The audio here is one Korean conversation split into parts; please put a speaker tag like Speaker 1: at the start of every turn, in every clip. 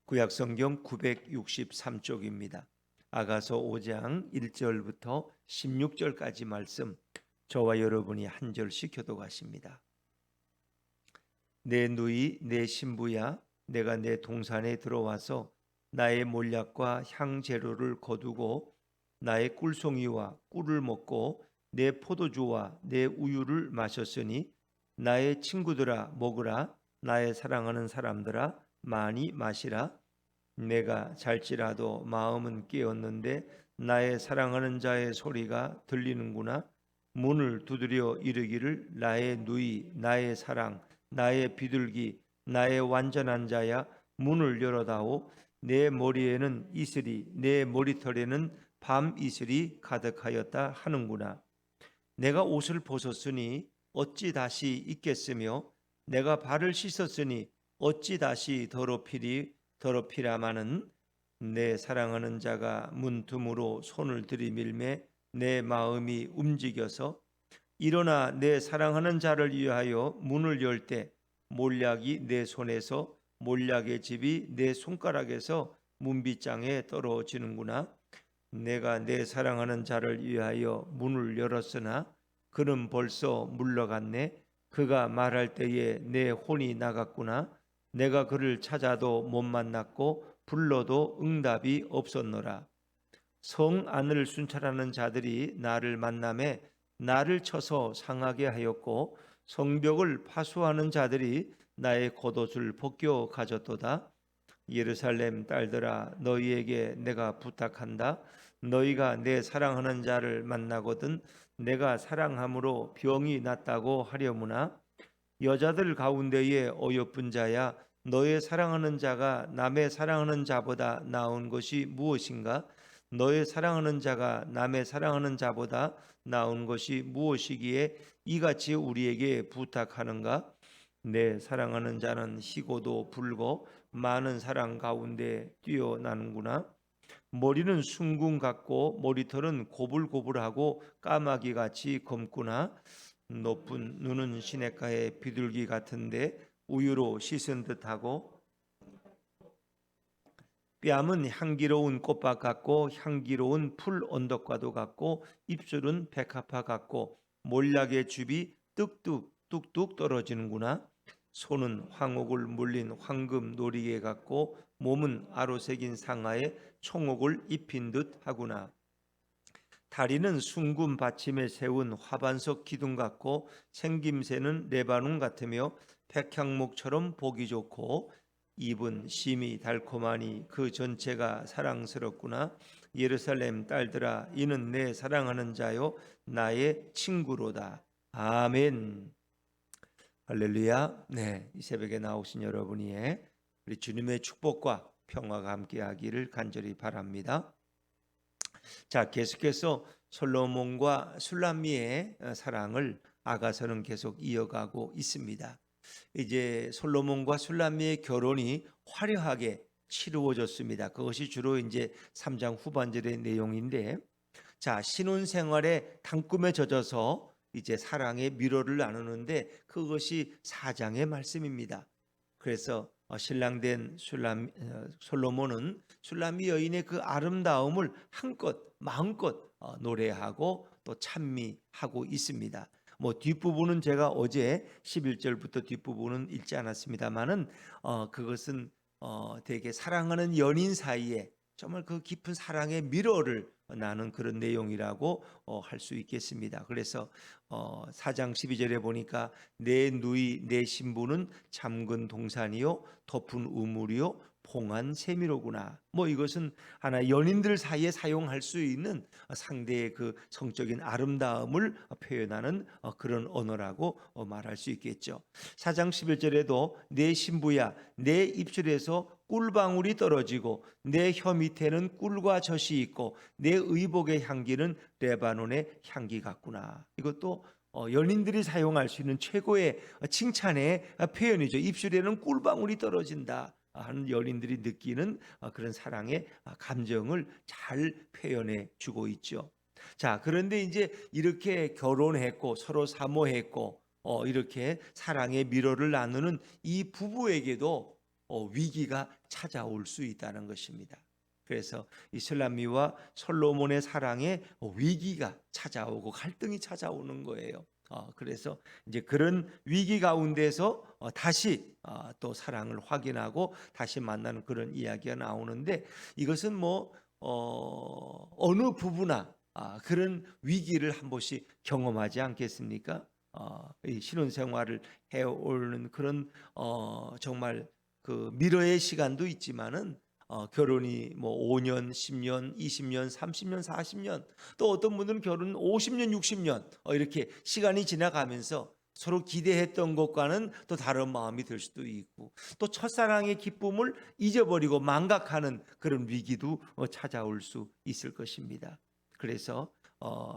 Speaker 1: 구약성경 963쪽입니다. 아가서 5장 1절부터 16절까지 말씀, 저와 여러분이 한 절씩 교독하십니다. 내 누이 내 신부야, 내가 내 동산에 들어와서 나의 몰약과 향재료를 거두고 나의 꿀송이와 꿀을 먹고 내 포도주와 내 우유를 마셨으니 나의 친구들아 먹으라, 나의 사랑하는 사람들아 많이 마시라. 내가 잘지라도 마음은 깨었는데 나의 사랑하는 자의 소리가 들리는구나. 문을 두드려 이르기를 나의 누이 나의 사랑 나의 비둘기 나의 완전한 자야, 문을 열어다오. 내 머리에는 이슬이 내 머리털에는 밤 이슬이 가득하였다 하는구나. 내가 옷을 벗었으니 어찌 다시 입겠으며 내가 발을 씻었으니 어찌 다시 더럽히라마는. 내 사랑하는 자가 문틈으로 손을 들이밀매 내 마음이 움직여서 일어나 내 사랑하는 자를 위하여 문을 열 때 몰약이 내 손에서 몰약의 집이 내 손가락에서 문빗장에 떨어지는구나. 내가 내 사랑하는 자를 위하여 문을 열었으나 그는 벌써 물러갔네. 그가 말할 때에 내 혼이 나갔구나. 내가 그를 찾아도 못 만났고 불러도 응답이 없었노라. 성 안을 순찰하는 자들이 나를 만나매 나를 쳐서 상하게 하였고 성벽을 파수하는 자들이 나의 겉옷을 벗겨 가졌도다. 예루살렘 딸들아, 너희에게 내가 부탁한다. 너희가 내 사랑하는 자를 만나거든 내가 사랑함으로 병이 낫다고 하려무나. 여자들 가운데에 어여쁜 자야, 너의 사랑하는 자가 남의 사랑하는 자보다 나은 것이 무엇인가? 너의 사랑하는 자가 남의 사랑하는 자보다 나은 것이 무엇이기에 이같이 우리에게 부탁하는가? 내 사랑하는 자는 희고도 불고 많은 사랑 가운데 뛰어나는구나. 머리는 숭궁 같고 머리털은 고불고불하고 까마귀같이 검구나. 높은 눈은 시냇가의 비둘기 같은데 우유로 씻은 듯하고 뺨은 향기로운 꽃밭 같고 향기로운 풀 언덕과도 같고 입술은 백합화 같고 몰약의 줍이 뚝뚝 떨어지는구나. 손은 황옥을 물린 황금 놀이개 같고 몸은 아로새긴 상아에 총옥을 입힌 듯 하구나. 다리는 숭금 받침에 세운 화반석 기둥 같고 생김새는 레바논 같으며 백향목처럼 보기 좋고 입은 심이 달콤하니 그 전체가 사랑스럽구나. 예루살렘 딸들아, 이는 내 사랑하는 자요 나의 친구로다. 아멘. 할렐루야. 네, 이 새벽에 나오신 여러분이 우리 주님의 축복과 평화가 함께하기를 간절히 바랍니다. 자, 계속해서 솔로몬과 술람미의 사랑을 아가서는 계속 이어가고 있습니다. 이제 솔로몬과 술람미의 결혼이 화려하게 치루어졌습니다. 그것이 주로 이제 3장 후반절의 내용인데, 자, 신혼생활의 단꿈에 젖어서 이제 사랑의 미로를 나누는데 그것이 4장의 말씀입니다. 그래서 신랑된 솔로몬은 술람미 여인의 그 아름다움을 한껏 마음껏 노래하고 또 찬미하고 있습니다. 뭐 뒷부분은 제가 어제 11절부터 뒷부분은 읽지 않았습니다만은 그것은 되게 사랑하는 연인 사이에 정말 그 깊은 사랑의 미로를 나눈 그런 내용이라고 할 수 있겠습니다. 그래서 4장 12절에 보니까 내 누이 내 신부는 잠근 동산이요 덮은 우물이요 봉한 세미로구나. 뭐 이것은 하나 연인들 사이에 사용할 수 있는 상대의 그 성적인 아름다움을 표현하는 그런 언어라고 말할 수 있겠죠. 4장 11절에도 내 신부야 내 입술에서 꿀방울이 떨어지고 내 혀 밑에는 꿀과 젖이 있고 내 의복의 향기는 레바논의 향기 같구나. 이것도 연인들이 사용할 수 있는 최고의 칭찬의 표현이죠. 입술에는 꿀방울이 떨어진다 하는 연인들이 느끼는 그런 사랑의 감정을 잘 표현해 주고 있죠. 자, 그런데 이제 이렇게 결혼했고 서로 사모했고 이렇게 사랑의 미로를 나누는 이 부부에게도 위기가 찾아올 수 있다는 것입니다. 그래서 이 술람미와 솔로몬의 사랑에 위기가 찾아오고 갈등이 찾아오는 거예요. 그래서 이제 그런 위기 가운데서 다시 또 사랑을 확인하고 다시 만나는 그런 이야기가 나오는데, 이것은 뭐 어느 부부나 그런 위기를 한 번씩 경험하지 않겠습니까? 이 신혼생활을 해오는 그런 정말 그 미래의 시간도 있지만은 결혼이 뭐 5년, 10년, 20년, 30년, 40년, 또 어떤 분들은 결혼 50년, 60년 이렇게 시간이 지나가면서 서로 기대했던 것과는 또 다른 마음이 들 수도 있고, 또 첫사랑의 기쁨을 잊어버리고 망각하는 그런 위기도 찾아올 수 있을 것입니다. 그래서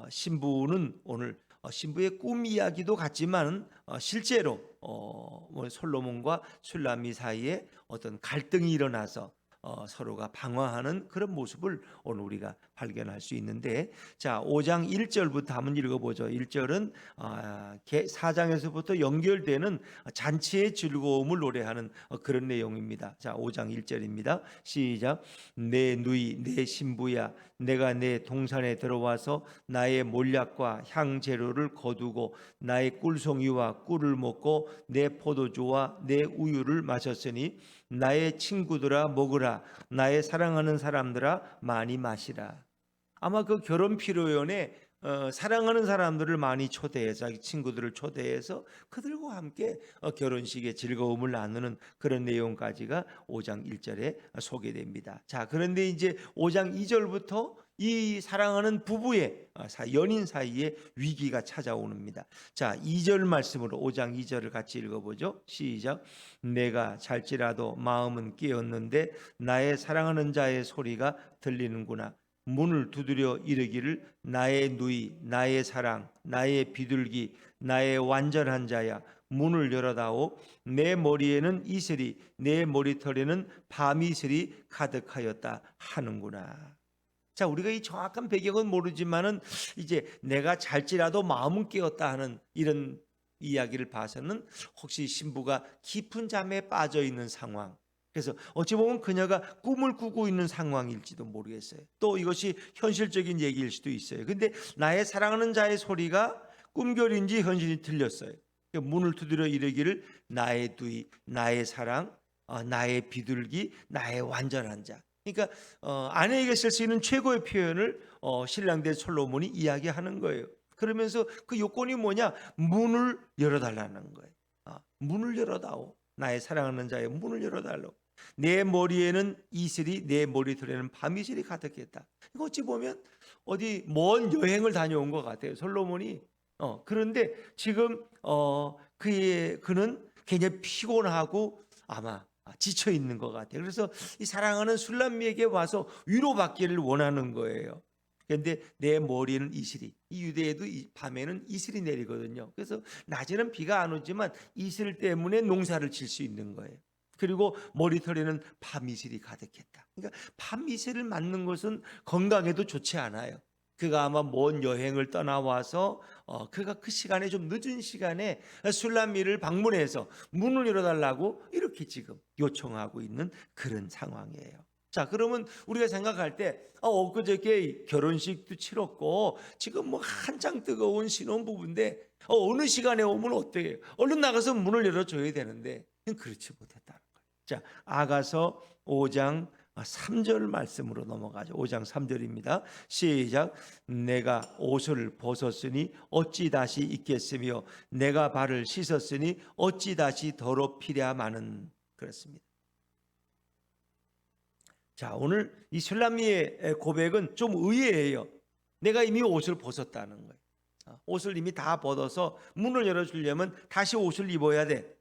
Speaker 1: 신부는 오늘 신부의 꿈 이야기도 같지만 실제로 솔로몬과 술람미 사이에 어떤 갈등이 일어나서 서로가 방황하는 그런 모습을 오늘 우리가 발견할 수 있는데, 자 5장 1절부터 한번 읽어보죠. 1절은 4장에서부터 연결되는 잔치의 즐거움을 노래하는 그런 내용입니다. 자 5장 1절입니다. 시작. 내 누이 내 신부야, 내가 내 동산에 들어와서 나의 몰약과 향재료를 거두고 나의 꿀송이와 꿀을 먹고 내 포도주와 내 우유를 마셨으니 나의 친구들아 먹으라, 나의 사랑하는 사람들아 많이 마시라. 아마 그 결혼 피로연에 사랑하는 사람들을 많이 초대해서, 자기 친구들을 초대해서 그들과 함께 결혼식의 즐거움을 나누는 그런 내용까지가 5장 1절에 소개됩니다. 자, 그런데 이제 5장 2절부터 이 사랑하는 부부의 연인 사이에 위기가 찾아옵니다. 자, 2절 말씀으로 5장 2절을 같이 읽어보죠. 시작. 내가 잘지라도 마음은 깨었는데 나의 사랑하는 자의 소리가 들리는구나. 문을 두드려 이르기를 나의 누이, 나의 사랑, 나의 비둘기, 나의 완전한 자야, 문을 열어다오. 내 머리에는 이슬이, 내 머리털에는 밤이슬이 가득하였다 하는구나. 자, 우리가 이 정확한 배경은 모르지만은 이제 내가 잘지라도 마음은 깨었다 하는 이런 이야기를 봐서는 혹시 신부가 깊은 잠에 빠져 있는 상황, 그래서 어찌 보면 그녀가 꿈을 꾸고 있는 상황일지도 모르겠어요. 또 이것이 현실적인 얘기일 수도 있어요. 근데 나의 사랑하는 자의 소리가 꿈결인지 현실이 틀렸어요. 문을 두드려 이르기를 나의 두이, 나의 사랑, 나의 비둘기, 나의 완전한 자. 그러니까 아내에게 쓸 수 있는 최고의 표현을 신랑된 솔로몬이 이야기하는 거예요. 그러면서 그 요건이 뭐냐? 문을 열어달라는 거예요. 문을 열어다오. 나의 사랑하는 자의 문을 열어달라고. 내 머리에는 이슬이, 내 머리털에는 밤이슬이 가득했다. 이거 어찌 보면 어디 먼 여행을 다녀온 것 같아요, 솔로몬이. 그런데 지금 그는 굉장히 피곤하고 아마 지쳐 있는 것 같아요. 그래서 이 사랑하는 술람미에게 와서 위로받기를 원하는 거예요. 그런데 내 머리에는 이슬이, 이 유대에도 밤에는 이슬이 내리거든요. 그래서 낮에는 비가 안 오지만 이슬 때문에 농사를 질 수 있는 거예요. 그리고 머리털에는 밤이슬이 가득했다. 그러니까 밤이슬을 맞는 것은 건강에도 좋지 않아요. 그가 아마 먼 여행을 떠나와서 그가 그 시간에 좀 늦은 시간에 술람미를 방문해서 문을 열어달라고 이렇게 지금 요청하고 있는 그런 상황이에요. 자, 그러면 우리가 생각할 때 엊그저께 결혼식도 치렀고 지금 뭐 한창 뜨거운 신혼부부인데 어느 시간에 오면 어떻게 해요? 얼른 나가서 문을 열어줘야 되는데 그렇지 못했다는 거예요. 자, 아가서 5장 3절 말씀으로 넘어가죠. 5장 3절입니다. 시작. 내가 옷을 벗었으니 어찌 다시 입겠으며 내가 발을 씻었으니 어찌 다시 더럽히랴마는. 그렇습니다. 자, 오늘 이 술람미의 고백은 좀 의외예요. 내가 이미 옷을 벗었다는 거예요. 옷을 이미 다 벗어서 문을 열어주려면 다시 옷을 입어야 돼.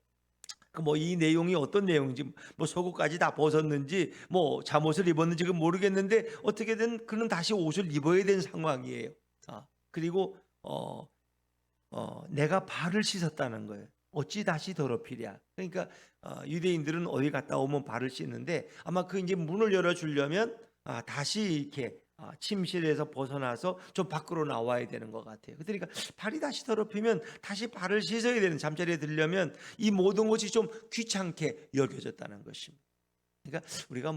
Speaker 1: 뭐 이 내용이 어떤 내용인지, 뭐 속옷까지 다 벗었는지, 뭐 잠옷을 입었는지 그 모르겠는데 어떻게든 그는 다시 옷을 입어야 되는 상황이에요. 그리고 내가 발을 씻었다는 거예요. 어찌 다시 더럽히랴. 그러니까 유대인들은 어디 갔다 오면 발을 씻는데 아마 그 이제 문을 열어주려면 다시 이렇게 침실에서 벗어나서 좀 밖으로 나와야 되는 것 같아요. 그러니까 발이 다시 더럽히면 다시 발을 씻어야 되는, 잠자리에 들려면 이 모든 것이 좀 귀찮게 여겨졌다는 것입니다. 그러니까 우리가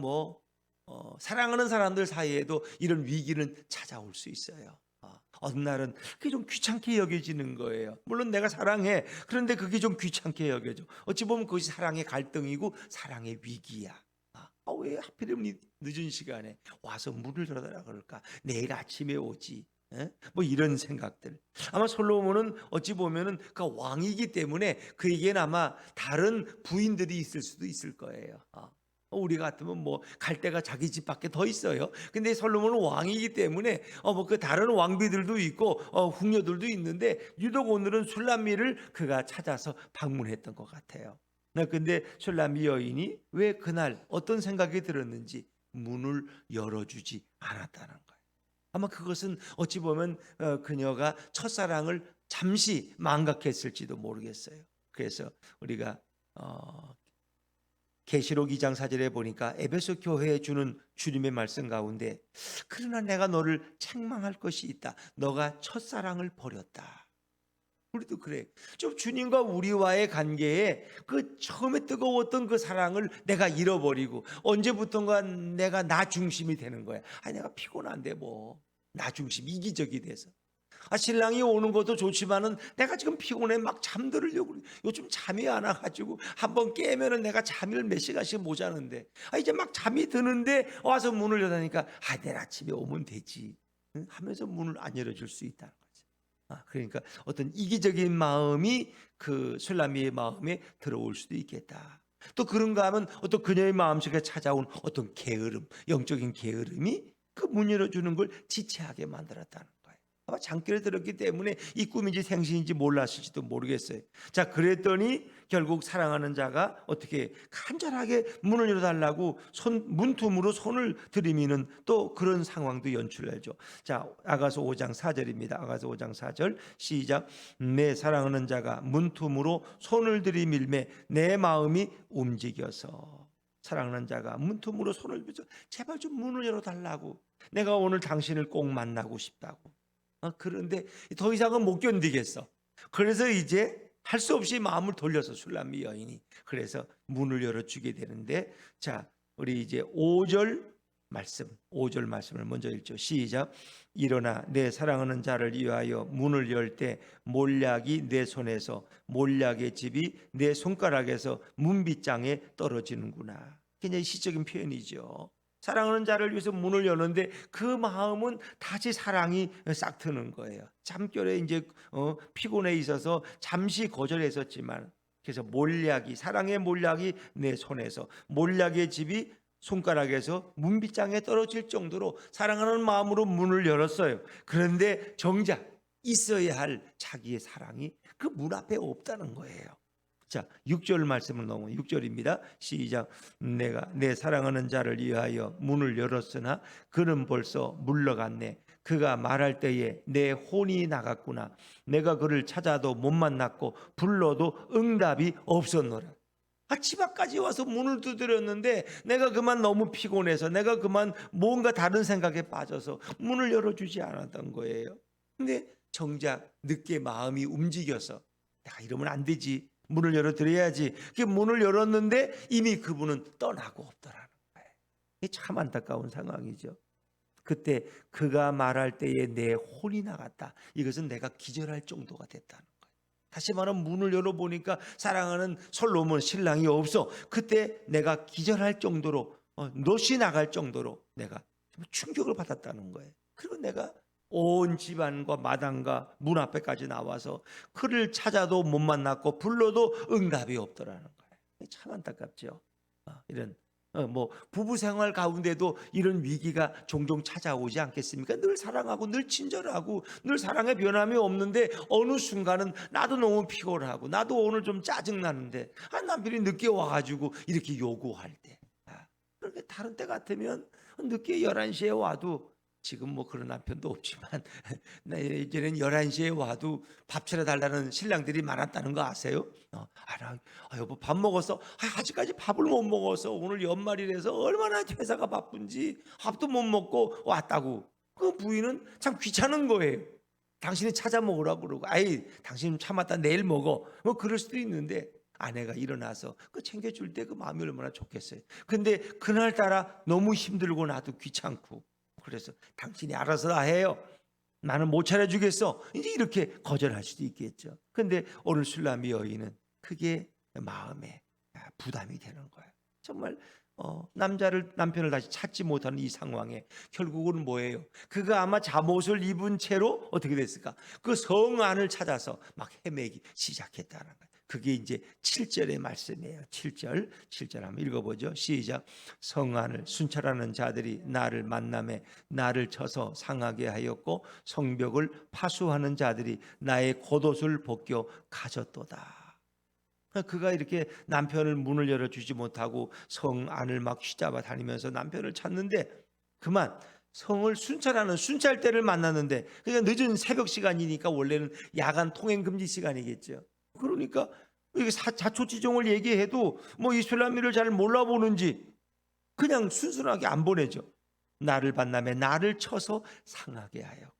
Speaker 1: 사랑하는 사람들 사이에도 이런 위기는 찾아올 수 있어요. 어느 날은 그게 좀 귀찮게 여겨지는 거예요. 물론 내가 사랑해. 그런데 그게 좀 귀찮게 여겨져. 어찌 보면 그것이 사랑의 갈등이고 사랑의 위기야. 왜 하필이면 늦은 시간에 와서 문을 열어달라 그럴까? 내일 아침에 오지. 이런 생각들. 아마 솔로몬은 어찌 보면은 그 왕이기 때문에 그에게는 아마 다른 부인들이 있을 수도 있을 거예요. 우리 같으면 갈 데가 자기 집밖에 더 있어요. 근데 솔로몬은 왕이기 때문에 그 다른 왕비들도 있고 궁녀들도 있는데 유독 오늘은 술람미를 그가 찾아서 방문했던 것 같아요. 근데 술람미 여인이 왜 그날 어떤 생각이 들었는지 문을 열어주지 않았다는 거예요. 아마 그것은 어찌 보면 그녀가 첫사랑을 잠시 망각했을지도 모르겠어요. 그래서 우리가 계시록 2장 4절에 보니까 에베소 교회에 주는 주님의 말씀 가운데 그러나 내가 너를 책망할 것이 있다. 너가 첫사랑을 버렸다. 우리도 그래. 좀 주님과 우리와의 관계에 그 처음에 뜨거웠던 그 사랑을 내가 잃어버리고 언제부턴가 내가 나 중심이 되는 거야. 내가 피곤한데 나 중심 이기적이 돼서. 신랑이 오는 것도 좋지만은 내가 지금 피곤해 막 잠들으려고 그래. 요즘 잠이 안 와가지고 한번 깨면은 내가 잠을 몇 시간씩 못 자는데 이제 막 잠이 드는데 와서 문을 여다니까 내일 아침에 오면 되지 하면서 문을 안 열어줄 수 있다는 거죠. 그러니까 어떤 이기적인 마음이 그 술람미의 마음에 들어올 수도 있겠다. 또 그런가 하면 어떤 그녀의 마음속에 찾아온 어떤 게으름, 영적인 게으름이 그 문 열어주는 걸 지체하게 만들었다는 거예요. 아마 잠결에 들었기 때문에 이 꿈인지 생신인지 몰랐을지도 모르겠어요. 자, 그랬더니 결국 사랑하는 자가 어떻게 간절하게 문을 열어달라고 문틈으로 손을 들이미는 또 그런 상황도 연출하죠. 자, 아가서 5장 4절입니다. 아가서 5장 4절 시작. 내 사랑하는 자가 문틈으로 손을 들이밀매 내 마음이 움직여서. 사랑하는 자가 문틈으로 손을 들이밀어 제발 좀 문을 열어달라고. 내가 오늘 당신을 꼭 만나고 싶다고. 그런데 더 이상은 못 견디겠어. 그래서 이제 할 수 없이 마음을 돌려서 술람미 여인이 그래서 문을 열어주게 되는데, 자, 우리 이제 5절 말씀을 먼저 읽죠. 시작. 일어나 내 사랑하는 자를 위하여 문을 열 때 몰약이 내 손에서 몰약의 집이 내 손가락에서 문빗장에 떨어지는구나. 굉장히 시적인 표현이죠. 사랑하는 자를 위해서 문을 여는데 그 마음은 다시 사랑이 싹 트는 거예요. 잠결에 이제 피곤해 있어서 잠시 거절했었지만 그래서 사랑의 몰약이 내 손에서 몰약의 집이 손가락에서 문빗장에 떨어질 정도로 사랑하는 마음으로 문을 열었어요. 그런데 정작 있어야 할 자기의 사랑이 그 문 앞에 없다는 거예요. 자, 6절 말씀을 넘어 6절입니다. 시작. 내가 내 사랑하는 자를 위하여 문을 열었으나 그는 벌써 물러갔네. 그가 말할 때에 내 혼이 나갔구나. 내가 그를 찾아도 못 만났고 불러도 응답이 없었노라. 집 앞까지 와서 문을 두드렸는데 내가 그만 너무 피곤해서 내가 그만 뭔가 다른 생각에 빠져서 문을 열어주지 않았던 거예요. 근데 정작 늦게 마음이 움직여서 내가 이러면 안 되지. 문을 열어드려야지. 그 문을 열었는데 이미 그분은 떠나고 없더라는 거예요. 이게 참 안타까운 상황이죠. 그때 그가 말할 때에 내 혼이 나갔다. 이것은 내가 기절할 정도가 됐다는 거예요. 다시 말하면 문을 열어보니까 사랑하는 솔로몬 신랑이 없어. 그때 내가 기절할 정도로 돛이 나갈 정도로 내가 충격을 받았다는 거예요. 그리고 내가 온 집안과 마당과 문 앞에까지 나와서 그를 찾아도 못 만났고 불러도 응답이 없더라는 거예요. 참 안타깝죠. 이런 부부 생활 가운데도 이런 위기가 종종 찾아오지 않겠습니까? 늘 사랑하고 늘 친절하고 늘 사랑의 변함이 없는데 어느 순간은 나도 너무 피곤하고 나도 오늘 좀 짜증나는데 남편이 늦게 와가지고 이렇게 요구할 때, 그렇게 다른 때 같으면 늦게 11시에 와도 지금 그런 남편도 없지만 이제는 11시에 와도 밥 차려달라는 신랑들이 많았다는 거 아세요? 여보 밥 먹었어? 아직까지 밥을 못 먹어서 오늘 연말이라서 얼마나 회사가 바쁜지 밥도 못 먹고 왔다고. 그 부인은 참 귀찮은 거예요. 당신이 찾아 먹으라고 그러고 당신 참았다 내일 먹어. 그럴 수도 있는데 아내가 일어나서 그 챙겨줄 때 그 마음이 얼마나 좋겠어요. 근데 그날따라 너무 힘들고 나도 귀찮고 그래서 당신이 알아서 다 해요. 나는 못 차려주겠어. 이제 이렇게 거절할 수도 있겠죠. 근데 오늘 술람이 여인은 그게 마음에 부담이 되는 거예요. 정말 남편을 다시 찾지 못하는 이 상황에 결국은 뭐예요? 그가 아마 잠옷을 입은 채로 어떻게 됐을까? 그 성 안을 찾아서 막 헤매기 시작했다는 거예요. 그게 이제 7절의 말씀이에요. 7절 한번 읽어보죠. 시작. 성 안을 순찰하는 자들이 나를 만남에 나를 쳐서 상하게 하였고 성벽을 파수하는 자들이 나의 겉옷을 벗겨 가졌도다. 그가 이렇게 남편을 문을 열어주지 못하고 성 안을 막 휘잡아 다니면서 남편을 찾는데 그만 성을 순찰하는 순찰대를 만났는데 그러니까 늦은 새벽 시간이니까 원래는 야간 통행 금지 시간이겠죠. 그러니까 이게 자초지종을 얘기해도 뭐 이슬람이를 잘 몰라보는지 그냥 순순하게 안 보내죠. 나를 만남에 나를 쳐서 상하게 하여.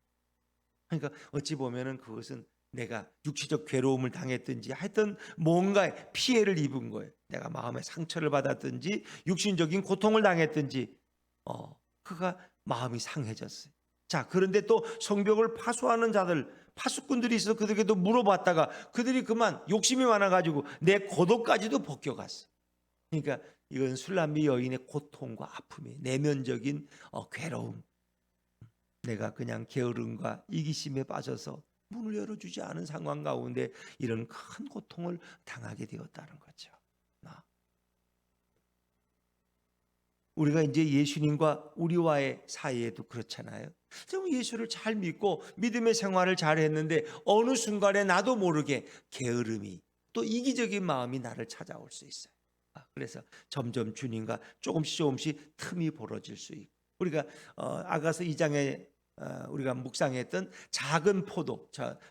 Speaker 1: 그러니까 어찌 보면은 그것은 내가 육체적 괴로움을 당했든지 하여튼 뭔가에 피해를 입은 거예요. 내가 마음의 상처를 받았든지 육신적인 고통을 당했든지 그가 마음이 상해졌어요. 자, 그런데 또 성벽을 파수하는 자들 파수꾼들이 있어서 그들에게도 물어봤다가 그들이 그만 욕심이 많아가지고 내 겉옷까지도 벗겨갔어. 그러니까 이건 술람미 여인의 고통과 아픔이 내면적인 괴로움. 내가 그냥 게으름과 이기심에 빠져서 문을 열어주지 않은 상황 가운데 이런 큰 고통을 당하게 되었다는 거죠. 우리가 이제 예수님과 우리와의 사이에도 그렇잖아요. 좀 예수를 잘 믿고 믿음의 생활을 잘 했는데 어느 순간에 나도 모르게 게으름이 또 이기적인 마음이 나를 찾아올 수 있어요. 그래서 점점 주님과 조금씩 틈이 벌어질 수 있고 우리가 아가서 2장에 우리가 묵상했던 작은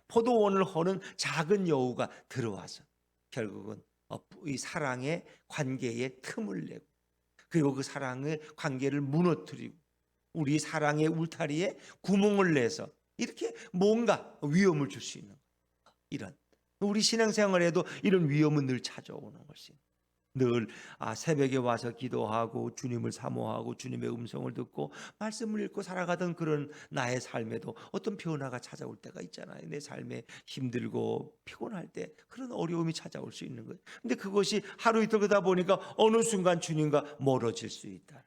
Speaker 1: 포도원을 허는 작은 여우가 들어와서 결국은 이 사랑의 관계에 틈을 내고 그리고 그 사랑의 관계를 무너뜨리고 우리 사랑의 울타리에 구멍을 내서 이렇게 뭔가 위험을 줄 수 있는 이런 우리 신앙생활에도 이런 위험은 늘 찾아오는 것이 늘 새벽에 와서 기도하고 주님을 사모하고 주님의 음성을 듣고 말씀을 읽고 살아가던 그런 나의 삶에도 어떤 변화가 찾아올 때가 있잖아요. 내 삶에 힘들고 피곤할 때 그런 어려움이 찾아올 수 있는 거예요. 근데 그것이 하루 이틀 그러다 보니까 어느 순간 주님과 멀어질 수 있다.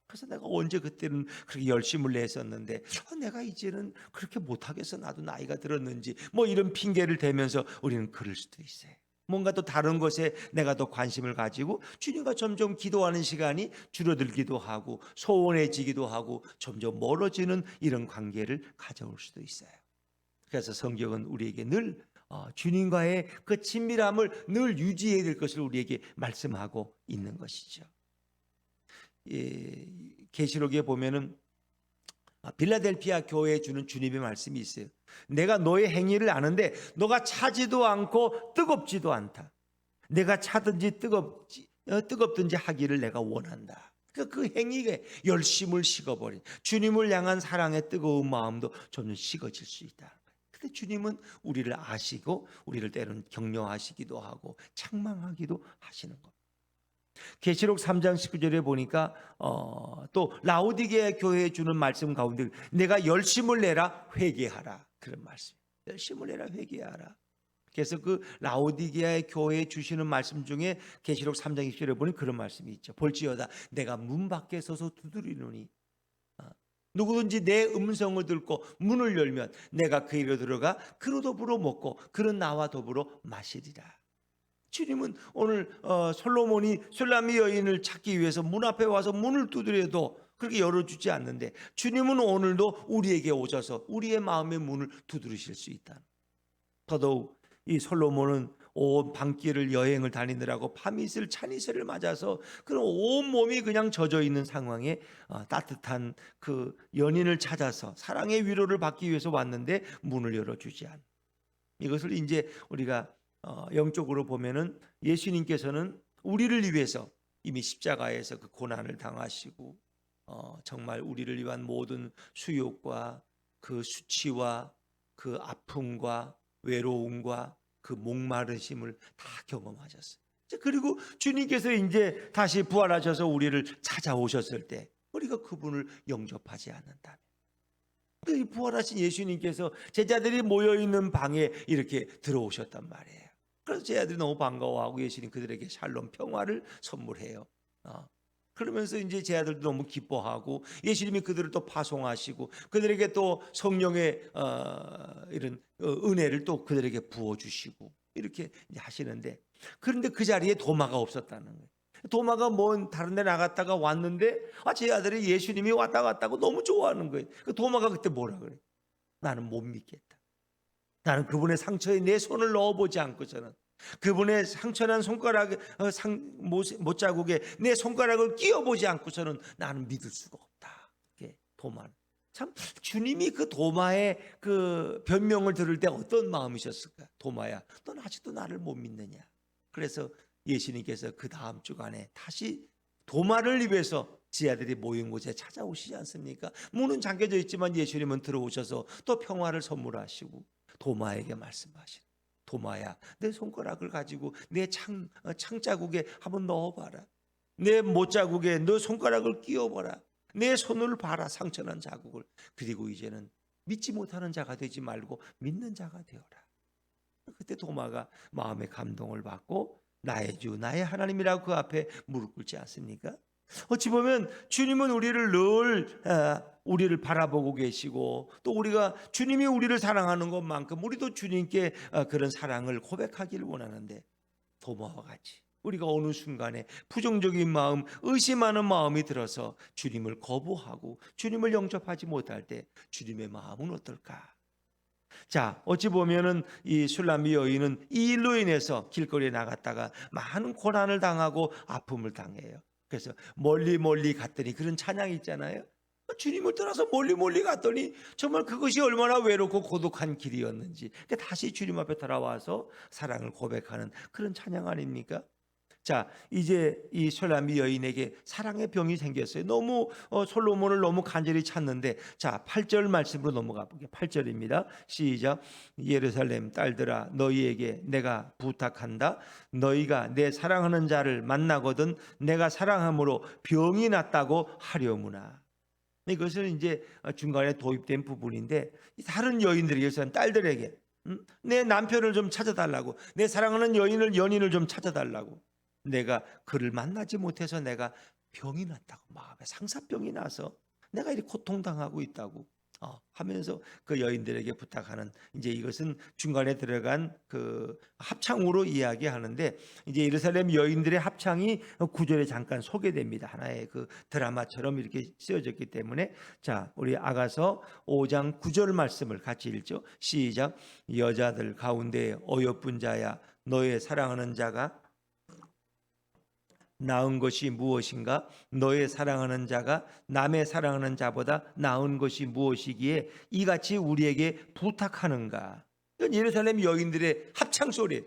Speaker 1: 그래서 내가 언제 그때는 그렇게 열심을 냈었는데 내가 이제는 그렇게 못하겠어. 나도 나이가 들었는지 뭐 이런 핑계를 대면서 우리는 그럴 수도 있어요. 뭔가 또 다른 것에 내가 더 관심을 가지고 주님과 점점 기도하는 시간이 줄어들기도 하고 소원해지기도 하고 점점 멀어지는 이런 관계를 가져올 수도 있어요. 그래서 성경은 우리에게 늘 주님과의 그 친밀함을 늘 유지해야 될 것을 우리에게 말씀하고 있는 것이죠. 계시록에 보면은 빌라델피아 교회에 주는 주님의 말씀이 있어요. 내가 너의 행위를 아는데 너가 차지도 않고 뜨겁지도 않다. 내가 차든지 뜨겁든지 하기를 내가 원한다. 그 행위에 열심을 식어버린 주님을 향한 사랑의 뜨거운 마음도 점점 식어질 수 있다. 근데 주님은 우리를 아시고 우리를 때로는 격려하시기도 하고 책망하기도 하시는 것. 계시록 3장 19절에 보니까 또 라오디게아 교회에 주는 말씀 가운데 내가 열심을 내라 회개하라 그런 말씀. 열심을 내라 회개하라. 그래서 그 라오디게아 교회에 주시는 말씀 중에 계시록 3장 20절에 보니 그런 말씀이 있죠. 볼지어다 내가 문 밖에 서서 두드리노니 누구든지 내 음성을 듣고 문을 열면 내가 그에게 들어가 그로 더불어 먹고 그는 나와 더불어 마시리라. 주님은 오늘 솔로몬이 술람미 여인을 찾기 위해서 문 앞에 와서 문을 두드려도 그렇게 열어주지 않는데 주님은 오늘도 우리에게 오셔서 우리의 마음의 문을 두드리실 수 있다. 더더욱 이 솔로몬은 온 밤길을 여행을 다니느라고 밤이슬 찬이슬을 맞아서 그런 온 몸이 그냥 젖어 있는 상황에 따뜻한 그 연인을 찾아서 사랑의 위로를 받기 위해서 왔는데 문을 열어주지 않는 이것을 이제 우리가 영적으로 보면은 예수님께서는 우리를 위해서 이미 십자가에서 그 고난을 당하시고 정말 우리를 위한 모든 수욕과 그 수치와 그 아픔과 외로움과 그 목마르심을 다 경험하셨어요. 그리고 주님께서 이제 다시 부활하셔서 우리를 찾아오셨을 때 우리가 그분을 영접하지 않는다면, 이 부활하신 예수님께서 제자들이 모여있는 방에 이렇게 들어오셨단 말이에요. 그래서 제자들이 너무 반가워하고 예수님 그들에게 샬롬 평화를 선물해요. 그러면서 이제 제자들도 너무 기뻐하고 예수님이 그들을 또 파송하시고 그들에게 또 성령의 이런 은혜를 또 그들에게 부어주시고 이렇게 하시는데, 그런데 그 자리에 도마가 없었다는 거예요. 도마가 먼 다른 데 나갔다가 왔는데 제자들이 예수님이 왔다 갔다고 너무 좋아하는 거예요. 도마가 그때 뭐라 그래? 나는 못 믿겠다. 나는 그분의 상처에 내 손을 넣어보지 않고서는, 그분의 상처난 손가락 못자국에 내 손가락을 끼워보지 않고서는 나는 믿을 수가 없다. 도마는 참, 주님이 그 도마의 그 변명을 들을 때 어떤 마음이셨을까? 도마야, 넌 아직도 나를 못 믿느냐? 그래서 예수님께서 그 다음 주간에 다시 도마를 위해서 지하들이 모인 곳에 찾아오시지 않습니까? 문은 잠겨져 있지만 예수님은 들어오셔서 또 평화를 선물하시고 도마에게 말씀하시는, 도마야, 내 손가락을 가지고 내 창자국에 한번 넣어봐라. 내 못자국에 너 손가락을 끼워봐라. 내 손을 봐라, 상처난 자국을. 그리고 이제는 믿지 못하는 자가 되지 말고 믿는 자가 되어라. 그때 도마가 마음의 감동을 받고 나의 주 나의 하나님이라고 그 앞에 무릎 꿇지 않습니까? 어찌 보면 주님은 우리를 늘 우리를 바라보고 계시고, 또 우리가 주님이 우리를 사랑하는 것만큼 우리도 주님께 그런 사랑을 고백하기를 원하는데, 도마와 같이 우리가 어느 순간에 부정적인 마음, 의심하는 마음이 들어서 주님을 거부하고 주님을 영접하지 못할 때 주님의 마음은 어떨까? 자, 어찌 보면은 이 술람미 여인은 이 일로 인해서 길거리에 나갔다가 많은 고난을 당하고 아픔을 당해요. 그래서 멀리 멀리 갔더니, 그런 찬양이 있잖아요. 주님을 떠나서 멀리 멀리 갔더니 정말 그것이 얼마나 외롭고 고독한 길이었는지, 다시 주님 앞에 돌아와서 사랑을 고백하는 그런 찬양 아닙니까? 자, 이제 이 술람미 여인에게 사랑의 병이 생겼어요. 너무 솔로몬을 너무 간절히 찾는데, 자, 8절 말씀으로 넘어가 볼게요. 8절입니다. 시작. 예루살렘 딸들아, 너희에게 내가 부탁한다. 너희가 내 사랑하는 자를 만나거든 내가 사랑함으로 병이 났다고 하려무나. 이것은 이제 중간에 도입된 부분인데, 다른 여인들에게서 딸들에게 내 남편을 좀 찾아달라고, 내 사랑하는 연인을 좀 찾아달라고, 내가 그를 만나지 못해서 내가 병이 났다고, 마음에 상사병이 나서 내가 이렇게 고통당하고 있다고 하면서 그 여인들에게 부탁하는, 이제 이것은 중간에 들어간 그 합창으로 이야기하는데, 이제 예루살렘 여인들의 합창이 구절에 잠깐 소개됩니다. 하나의 그 드라마처럼 이렇게 쓰여졌기 때문에, 자, 우리 아가서 5장 9절 말씀을 같이 읽죠. 시작. 여자들 가운데 어여쁜 자야, 너의 사랑하는 자가 나은 것이 무엇인가? 너의 사랑하는 자가 남의 사랑하는 자보다 나은 것이 무엇이기에 이같이 우리에게 부탁하는가? 이건 예루살렘 여인들의 합창 소리.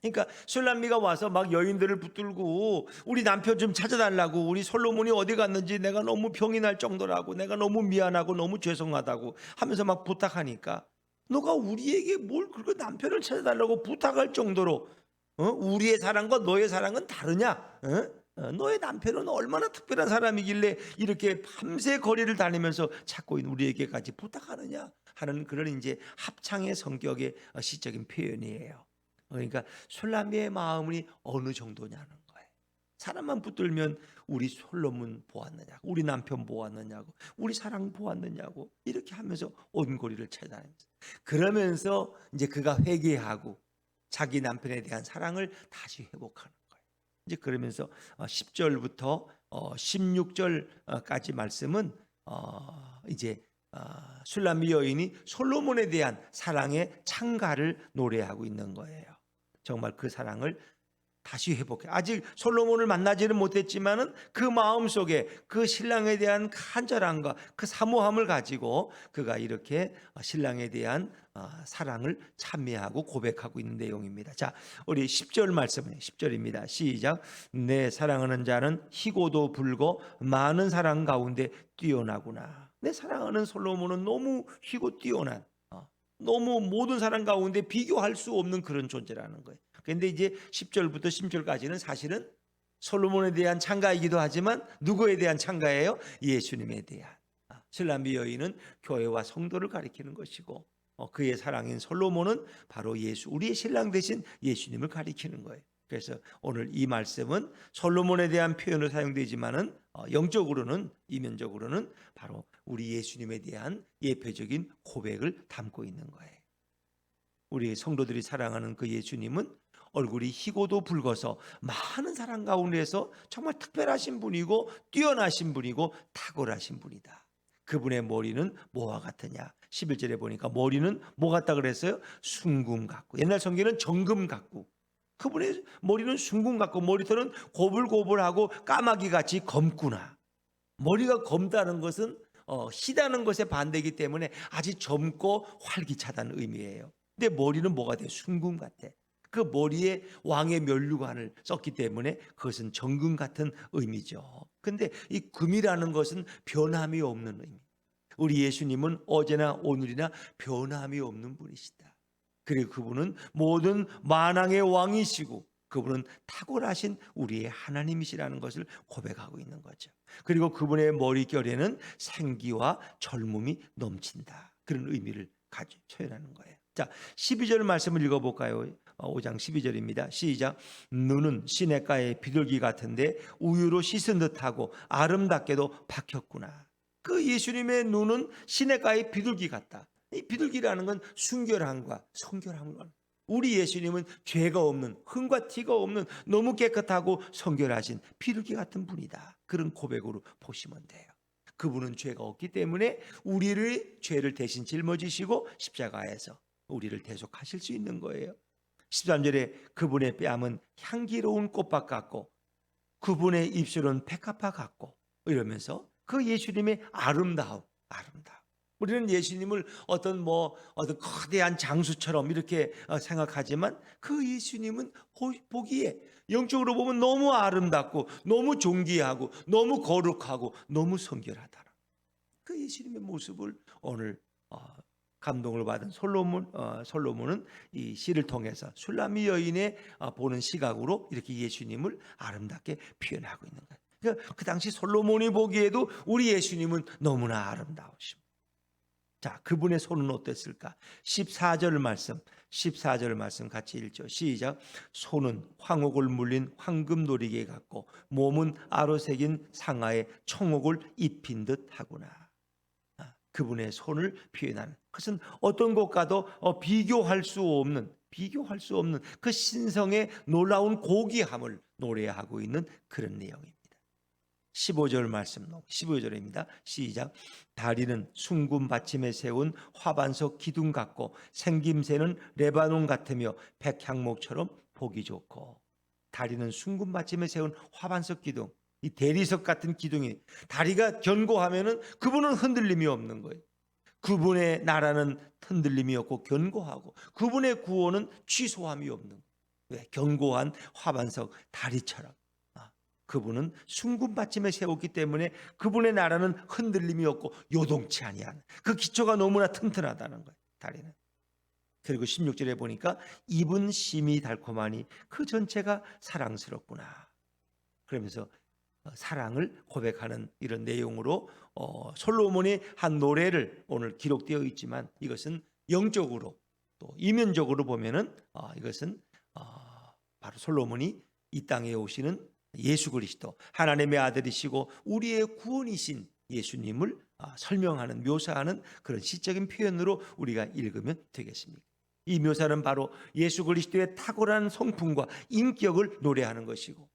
Speaker 1: 그러니까 술람미가 와서 막 여인들을 붙들고 우리 남편 좀 찾아달라고, 우리 솔로몬이 어디 갔는지 내가 너무 병이 날 정도라고, 내가 너무 미안하고 너무 죄송하다고 하면서 막 부탁하니까, 너가 우리에게 뭘 그렇게 남편을 찾아달라고 부탁할 정도로 우리의 사랑과 너의 사랑은 다르냐? 너의 남편은 얼마나 특별한 사람이길래 이렇게 밤새 거리를 다니면서 찾고 있는 우리에게까지 부탁하느냐 하는 그런 이제 합창의 성격의 시적인 표현이에요. 그러니까 술람미의 마음이 어느 정도냐는 거예요. 사람만 붙들면 우리 솔로몬 보았느냐고, 우리 남편 보았느냐고, 우리 사랑 보았느냐고 이렇게 하면서 온 고리를 찾아다니면서, 그러면서 이제 그가 회개하고 자기 남편에 대한 사랑을 다시 회복하는 거예요. 이제 그러면서 10절부터 16절까지 말씀은 이제 술람미 여인이 솔로몬에 대한 사랑의 찬가를 노래하고 있는 거예요. 정말 그 사랑을 다시 회복해. 아직 솔로몬을 만나지는 못했지만은 그 마음속에 그 신랑에 대한 간절함과 그 사모함을 가지고 그가 이렇게 신랑에 대한 사랑을 찬미하고 고백하고 있는 내용입니다. 자, 우리 10절 말씀이에요. 10절입니다. 시작. 내 사랑하는 자는 희고도 불고 많은 사랑 가운데 뛰어나구나. 내 사랑하는 솔로몬은 너무 희고 뛰어난, 너무 모든 사람 가운데 비교할 수 없는 그런 존재라는 거예요. 그런데 이제 10절부터 16절까지는 사실은 솔로몬에 대한 찬가이기도 하지만 누구에 대한 찬가예요? 예수님에 대한. 슐람비 여인은 교회와 성도를 가리키는 것이고 그의 사랑인 솔로몬은 바로 예수, 우리의 신랑 되신 예수님을 가리키는 거예요. 그래서 오늘 이 말씀은 솔로몬에 대한 표현으로 사용되지만은 영적으로는, 이면적으로는 바로 우리 예수님에 대한 예표적인 고백을 담고 있는 거예요. 우리 성도들이 사랑하는 그 예수님은 얼굴이 희고도 붉어서 많은 사람 가운데서 정말 특별하신 분이고 뛰어나신 분이고 탁월하신 분이다. 그분의 머리는 뭐와 같으냐? 11절에 보니까 머리는 뭐 같다 그랬어요? 순금 같고, 옛날 성경에는 정금 같고, 그분의 머리는 순금 같고 머리털은 고불고불하고 까마귀같이 검구나. 머리가 검다는 것은 희다는 것에 반대이기 때문에 아주 젊고 활기차다는 의미예요. 근데 머리는 뭐가 돼요? 순금 같아. 그 머리에 왕의 면류관을 썼기 때문에 그것은 정금 같은 의미죠. 근데 이 금이라는 것은 변함이 없는 의미. 우리 예수님은 어제나 오늘이나 변함이 없는 분이시다. 그리고 그분은 모든 만왕의 왕이시고 그분은 탁월하신 우리의 하나님이시라는 것을 고백하고 있는 거죠. 그리고 그분의 머릿결에는 생기와 젊음이 넘친다. 그런 의미를 표현하는 거예요. 자, 12절 말씀을 읽어볼까요? 5장 12절입니다. 시작. 눈은 시냇가의 비둘기 같은데 우유로 씻은 듯하고 아름답게도 박혔구나. 그 예수님의 눈은 시냇가의 비둘기 같다. 이 비둘기라는 건 순결함과 성결함과, 우리 예수님은 죄가 없는, 흠과 티가 없는 너무 깨끗하고 성결하신 비둘기 같은 분이다. 그런 고백으로 보시면 돼요. 그분은 죄가 없기 때문에 우리를 죄를 대신 짊어지시고 십자가에서 우리를 대속하실 수 있는 거예요. 13절에 그분의 뺨은 향기로운 꽃밭 같고 그분의 입술은 백합화 같고, 이러면서 그 예수님의 아름다움. 우리는 예수님을 어떤 거대한 장수처럼 이렇게 생각하지만 그 예수님은 보기에 영적으로 보면 너무 아름답고 너무 존귀하고 너무 거룩하고 너무 성결하다. 그 예수님의 모습을 오늘 감동을 받은 솔로몬은 이 시를 통해서 슐라미 여인의 보는 시각으로 이렇게 예수님을 아름답게 표현하고 있는 거예요. 그러니까 그 당시 솔로몬이 보기에도 우리 예수님은 너무나 아름다우십니다. 자, 그분의 손은 어땠을까? 14절 말씀 같이 읽죠. 시작. 손은 황옥을 물린 황금 놀이개 같고 몸은 아로새긴 상아에 청옥을 입힌 듯 하구나. 그분의 손을 표현하는 그것은 어떤 것과도 비교할 수 없는 그 신성의 놀라운 고귀함을 노래하고 있는 그런 내용입니다. 15절 말씀, 15절입니다. 시작. 다리는 숭금 받침에 세운 화반석 기둥 같고 생김새는 레바논 같으며 백향목처럼 보기 좋고. 다리는 숭금 받침에 세운 화반석 기둥, 이 대리석 같은 기둥이, 다리가 견고하면은 그분은 흔들림이 없는 거예요. 그분의 나라는 흔들림이 없고 견고하고 그분의 구원은 취소함이 없는 거예요. 왜? 견고한 화반석 다리처럼. 그분은 숭금 받침에 세웠기 때문에 그분의 나라는 흔들림이 없고 요동치 아니하는, 그 기초가 너무나 튼튼하다는 거예요. 다리는. 그리고 16절에 보니까 입은 심이 달콤하니 그 전체가 사랑스럽구나. 그러면서 사랑을 고백하는 이런 내용으로 솔로몬이 한 노래를 오늘 기록되어 있지만 이것은 영적으로 또 이면적으로 보면은 이것은 바로 솔로몬이 이 땅에 오시는 예수 그리스도, 하나님의 아들이시고 우리의 구원이신 예수님을 설명하는, 묘사하는 그런 시적인 표현으로 우리가 읽으면 되겠습니다. 이 묘사는 바로 예수 그리스도의 탁월한 성품과 인격을 노래하는 것이고,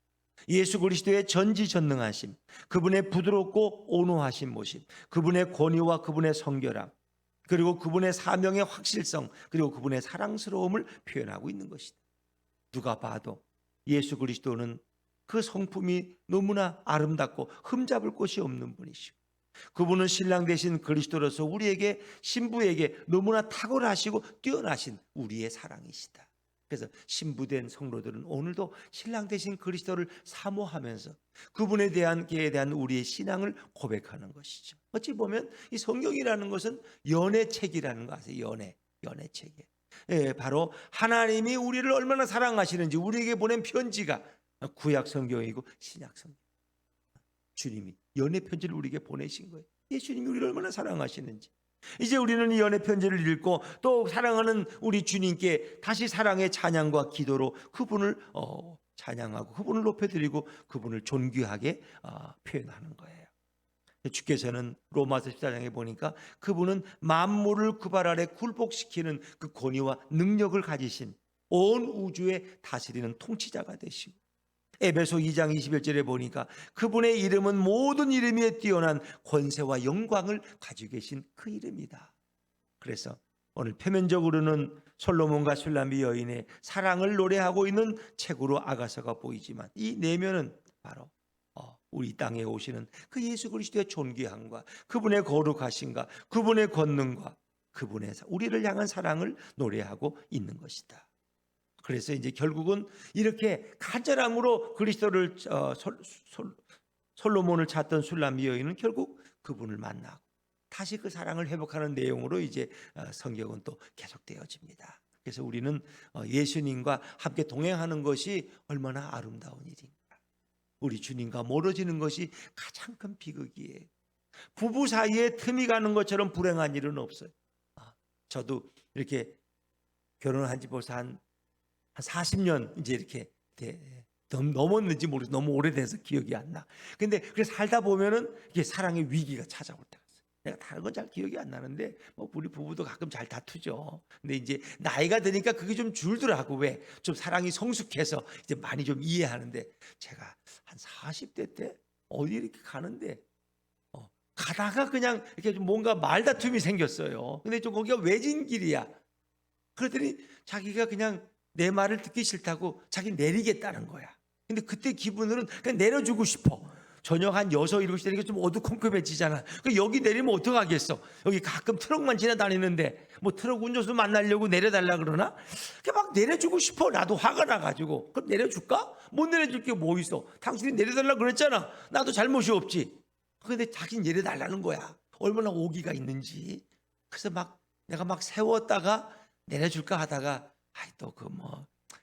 Speaker 1: 예수 그리스도의 전지전능하심, 그분의 부드럽고 온화하신 모습, 그분의 권위와 그분의 성결함, 그리고 그분의 사명의 확실성, 그리고 그분의 사랑스러움을 표현하고 있는 것이다. 누가 봐도 예수 그리스도는 그 성품이 너무나 아름답고 흠잡을 곳이 없는 분이시고, 그분은 신랑 되신 그리스도로서 우리에게, 신부에게 너무나 탁월하시고 뛰어나신 우리의 사랑이시다. 그래서 신부된 성도들은 오늘도 신랑 되신 그리스도를 사모하면서 그분에 대한 우리의 신앙을 고백하는 것이죠. 어찌 보면 이 성경이라는 것은 연애책이라는 거 아세요? 연애. 연애책에. 예, 바로 하나님이 우리를 얼마나 사랑하시는지 우리에게 보낸 편지가 구약 성경이고 신약 성경. 주님이 연애 편지를 우리에게 보내신 거예요. 예수님이 우리를 얼마나 사랑하시는지. 이제 우리는 이 연애 편지를 읽고 또 사랑하는 우리 주님께 다시 사랑의 찬양과 기도로 그분을 찬양하고 그분을 높여드리고 그분을 존귀하게 표현하는 거예요. 주께서는 로마서 14장에 보니까 그분은 만물을 그 발 아래 굴복시키는 그 권위와 능력을 가지신 온 우주의 다스리는 통치자가 되시고, 에베소 2장 21절에 보니까 그분의 이름은 모든 이름 위에 뛰어난 권세와 영광을 가지고 계신 그 이름이다. 그래서 오늘 표면적으로는 솔로몬과 술람비 여인의 사랑을 노래하고 있는 책으로 아가서가 보이지만 이 내면은 바로 우리 땅에 오시는 그 예수 그리스도의 존귀함과 그분의 거룩하심과 그분의 권능과 그분의 우리를 향한 사랑을 노래하고 있는 것이다. 그래서 이제 결국은 이렇게 간절함으로 그리스도를 솔로몬을 찾던 술람비 여인은 결국 그분을 만나고 다시 그 사랑을 회복하는 내용으로 이제 성경은 또 계속되어집니다. 그래서 우리는 예수님과 함께 동행하는 것이 얼마나 아름다운 일인가. 우리 주님과 멀어지는 것이 가장 큰 비극이에요. 부부 사이에 틈이 가는 것처럼 불행한 일은 없어요. 저도 이렇게 결혼한 지 벌써 한 40년 이제 이렇게 넘었는지 모르겠어요. 너무 오래돼서 기억이 안 나. 근데 그래서 살다 보면은 이게 사랑의 위기가 찾아올 때가 있어요. 내가 다른 건 잘 기억이 안 나는데 우리 부부도 가끔 잘 다투죠. 근데 이제 나이가 드니까 그게 좀 줄더라고. 왜? 좀 사랑이 성숙해서 이제 많이 좀 이해하는데 제가 한 40대 때 어디 이렇게 가는데 가다가 그냥 이렇게 좀 뭔가 말다툼이 생겼어요. 근데 좀 거기가 외진 길이야. 그랬더니 자기가 그냥 내 말을 듣기 싫다고 자기 내리겠다는 거야. 근데 그때 기분으로는 그냥 내려주고 싶어. 저녁 한 6, 7시 되니까 좀 어두컴컴해지잖아. 여기 내리면 어떡하겠어. 여기 가끔 트럭만 지나다니는데 뭐 트럭 운전수 만나려고 내려달라 그러나? 그냥 막 내려주고 싶어. 나도 화가 나가지고. 그럼 내려줄까? 못 내려줄 게 뭐 있어. 당신이 내려달라 그랬잖아. 나도 잘못이 없지. 근데 자기는 내려달라는 거야. 얼마나 오기가 있는지. 그래서 내가 세웠다가 내려줄까 하다가 또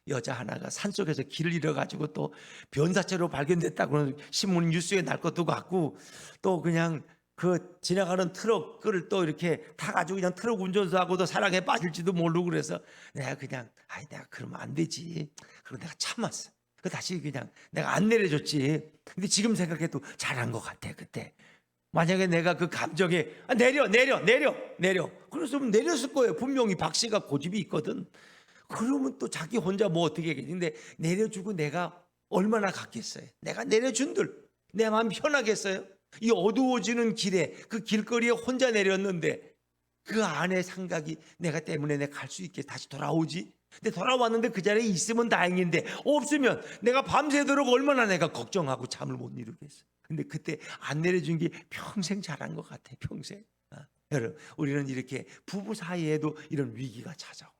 Speaker 1: 여자 하나가 산속에서 길을 잃어가지고 또 변사체로 발견됐다고 신문 뉴스에 날 것도 같고 또 그냥 그 지나가는 트럭을 또 이렇게 타가지고 그냥 트럭 운전수하고도 사랑에 빠질지도 모르고 그래서 내가 그러면 안 되지. 그리고 내가 참았어. 다시 그냥 내가 안 내려줬지. 근데 지금 생각해도 잘한 것 같아. 그때 만약에 내가 그 감정에 내려 그랬으면 내렸을 거예요. 분명히 박 씨가 고집이 있거든. 그러면 또 자기 혼자 뭐 어떻게 하겠는데 내려주고 내가 얼마나 갔겠어요. 내가 내려준들 내 마음 편하겠어요. 이 어두워지는 길에 그 길거리에 혼자 내렸는데 그 안에 생각이 내가 때문에 내가 갈 수 있게 다시 돌아오지. 근데 돌아왔는데 그 자리에 있으면 다행인데 없으면 내가 밤새도록 얼마나 내가 걱정하고 잠을 못 이루겠어. 근데 그때 안 내려준 게 평생 잘한 것 같아. 평생. 여러분 우리는 이렇게 부부 사이에도 이런 위기가 찾아오.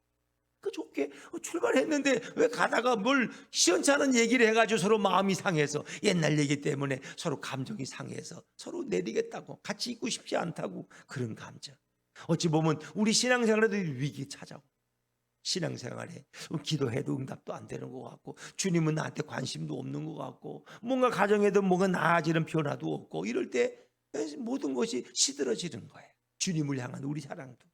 Speaker 1: 좋게 출발했는데 왜 가다가 뭘 시원찮은 얘기를 해가지고 서로 마음이 상해서 옛날 얘기 때문에 서로 감정이 상해서 서로 내리겠다고 같이 있고 싶지 않다고 그런 감정. 어찌 보면 우리 신앙생활에도 위기 찾아오. 신앙생활에 기도해도 응답도 안 되는 것 같고 주님은 나한테 관심도 없는 것 같고 뭔가 가정에도 뭔가 나아지는 변화도 없고 이럴 때 모든 것이 시들어지는 거예요. 주님을 향한 우리 사랑도.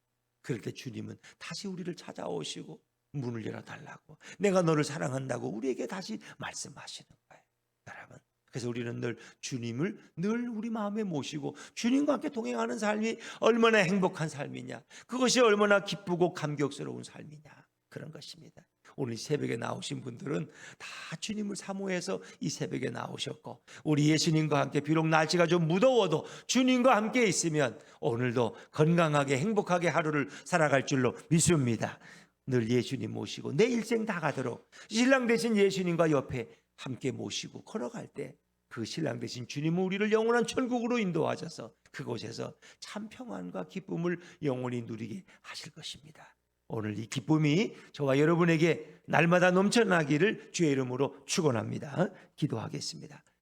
Speaker 1: 그럴 때 주님은 다시 우리를 찾아오시고 문을 열어달라고 내가 너를 사랑한다고 우리에게 다시 말씀하시는 거예요. 여러분 그래서 우리는 늘 주님을 늘 우리 마음에 모시고 주님과 함께 동행하는 삶이 얼마나 행복한 삶이냐, 그것이 얼마나 기쁘고 감격스러운 삶이냐, 그런 것입니다. 오늘 새벽에 나오신 분들은 다 주님을 사모해서 이 새벽에 나오셨고 우리 예수님과 함께 비록 날씨가 좀 무더워도 주님과 함께 있으면 오늘도 건강하게 행복하게 하루를 살아갈 줄로 믿습니다. 늘 예수님 모시고 내 일생 다 가도록 신랑 되신 예수님과 옆에 함께 모시고 걸어갈 때 그 신랑 되신 주님은 우리를 영원한 천국으로 인도하셔서 그곳에서 참 평안과 기쁨을 영원히 누리게 하실 것입니다. 오늘 이 기쁨이 저와 여러분에게 날마다 넘쳐나기를 주의 이름으로 축원합니다. 기도하겠습니다.